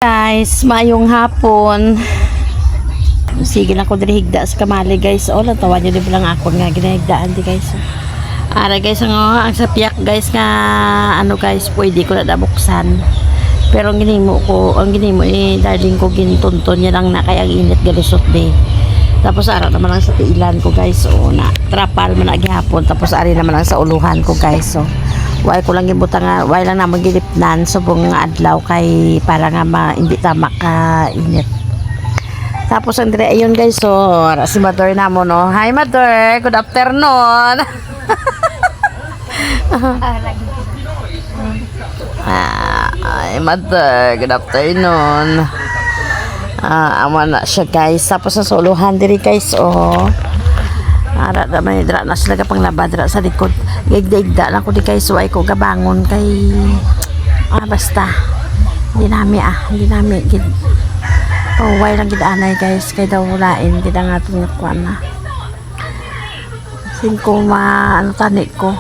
Guys, maayong hapon. Sige lang ko diri higda sa kamali guys. O natawa niyo di lang ako nga ginahigdaan di guys. Ara guys ang sapiak guys nga ano guys pwede ko na nabuksan. Pero ang ginimo darling ko gintunton niya lang na kay ang init galusot di. Tapos ara naman lang sa tiilan ko guys. O na trapal man agihapon tapos ari naman lang sa uluhan ko guys. So way ko lang gibuta nga way lang namang gilipnan subong nga adlaw kay para nga hindi tama ka init. Tapos ang dire ayun guys, so si Mother namo no. Hi Mother, good afternoon. Hi Mother, good afternoon. Ama na siya guys. Tapos sa suluhan diri guys, oh. Ara da may dra na sila kapang labad dra sa likod. Gigda lang ko di guys, so ay ko gabangon kay basta. Hindi nami gid. Oh, why lang gid anay guys, kay daw walain gid ang atong nakuan na. Sin ko ano tani ko.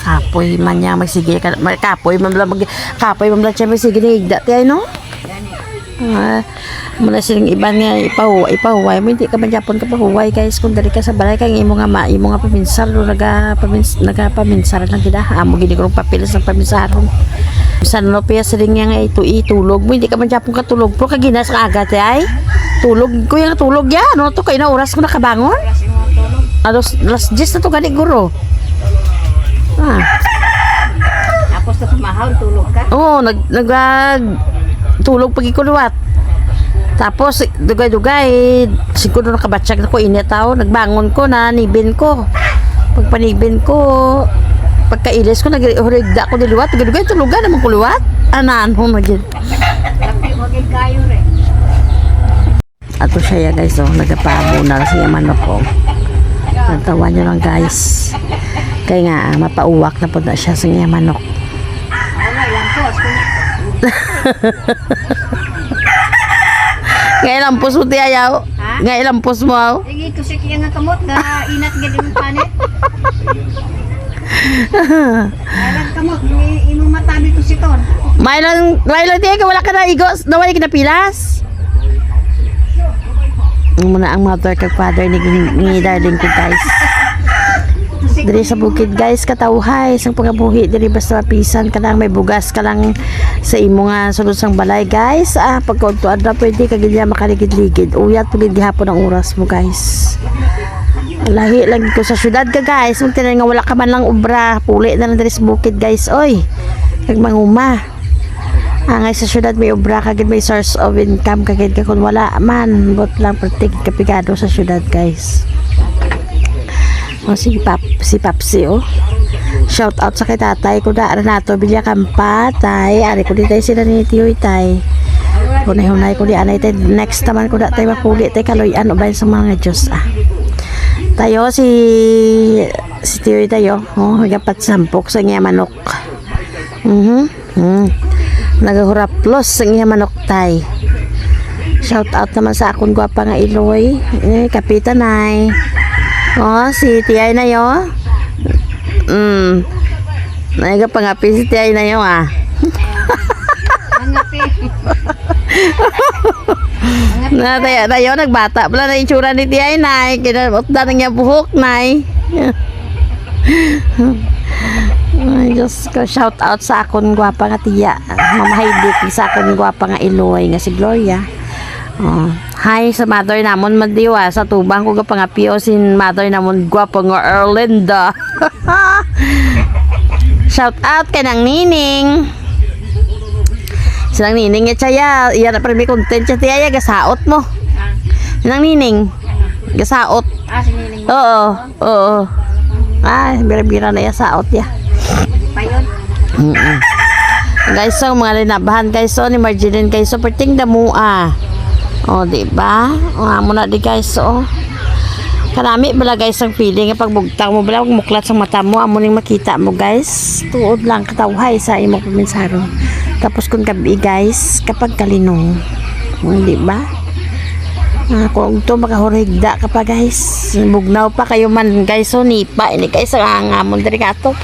Kapoy man niya magsige ka kapoy man lang siya magsige higda ti ay no. Muna silang iban nga ipahuway mo hindi ka man japon ka pahuway guys kung dali ka sa balay kay imo nga paminsar no nagapaminsar lang gid amo gid ko papilas ng paminsaron san no piya siling nga itulog mo hindi ka man japon ka tulog pro ka ginas ka agad ay tulog ko yung tulog ya no to kay na oras ko nakabangon alas 10 na to gani guro tapos na kumahal tulog ka tulog pag ikuluwat. Tapos dugay-dugay siguro nakabatsyag na ko init tao, nagbangon ko na nibin ko. Pagpanibin ko, pagkailis ko naghurigda ko diluwat, dugay-dugay tulugan naman kuluwat. Anan ho magid. Wagin kayo re. Ato siya guys, nagapabo na siya manok ko. Natawa niyo lang guys. Kaya nga mapauwak na po na siya sa iya manok. Ngayon lampos mo tiyayaw. Ngayon lampos mo aw. Sige to siya nga kamot ga inat gid yung panet. Alag kamot imo matabi to siton. May lang tiya ka wala ka na igos, nawala ka na pilas. Muna ang mother kag father ni darling ko guys. Diri sa bukid guys katawhay sang pagabuhi diri basta mapisan ka lang may bugas ka lang sa imo nga sulod sang balay guys pagkaudto adra pwede ka gid makaligid-ligid uyat pud gihapon ang oras mo guys lahi lang ko sa syudad ka guys kung tinay nga wala ka man lang obra puli na lang diri sa bukid guys oy kag manguma angay sa syudad may obra kagid may source of income kagid ka kun wala man bot lang pertig kapigado sa syudad guys. Si Papsi shout out sa kay tatay ko da Renato Villakampa tay ari ko di tay sila ni Tiyoy tay hunay ko di anay tay next naman ko da tay mapuli tay kaloyan ubay sa mga Diyos tayo si Tiyoy tayo gapat sampok sa nga manok nagahuraplos sa nga manok tay shout out naman sa akong gwapa nga Iloy kapitan ay si Tiyay na yo. Naiga pangapi si Tiyay na yo Tayo nagbata pala na itsura ni Tiyay na kinabot na niya buhok na Ay Diyos ko, shout out sa akong gwapa nga tiya mamahaydik sa akong gwapa nga Iloy nga si Gloria. Hi sa mother namon madiwa sa tubang ko gapangapio sin mother namon gwapo nga Erlinda. Shout out kay nang nining. Silang nining ya chaya, iya na premi content cha tiya gasaot mo. Nang nining. Gasaot. Si nining. Oo. Bira-bira na ya saot ya. Payon. Guys, so mga linabahan guys so ni Marjeline guys so perting damo diba? Amo na di guys karami bala guys ang feeling pag bugtang mo bala muklat sa mata mo amo ning makita mo guys tuod lang katawhay sa imong paminsaro tapos kung gabi guys kapag kalinong diba Kung ito makahurigda ka pa guys. Bugnaw pa kayo man guys. So nipa. Ini guys ang angamon diri kato.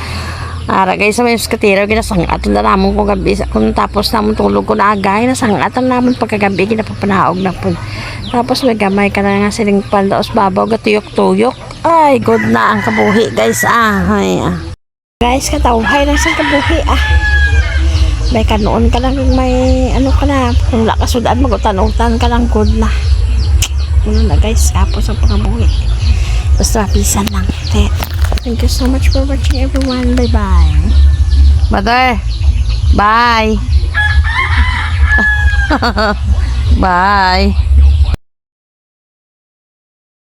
Ara guys may skatira ginasangat na namon kung gabi kung tapos namon tulog ko na agay nasangatan namon pagkagabi ginapapanaog na po. Tapos may gamay ka na nga siling pandaos babaw gatuyok-tuyok. Ay good na ang kabuhi guys. Ay. Guys katawhay na sa kabuhi may kanoon ka lang may ano ka na kung lakasudaan magutan-utan ka lang good na. Ano na guys tapos ang pangabuhi. Basta pisan lang. Thank you so much for watching everyone. Bye bye. Mother. Bye. Bye.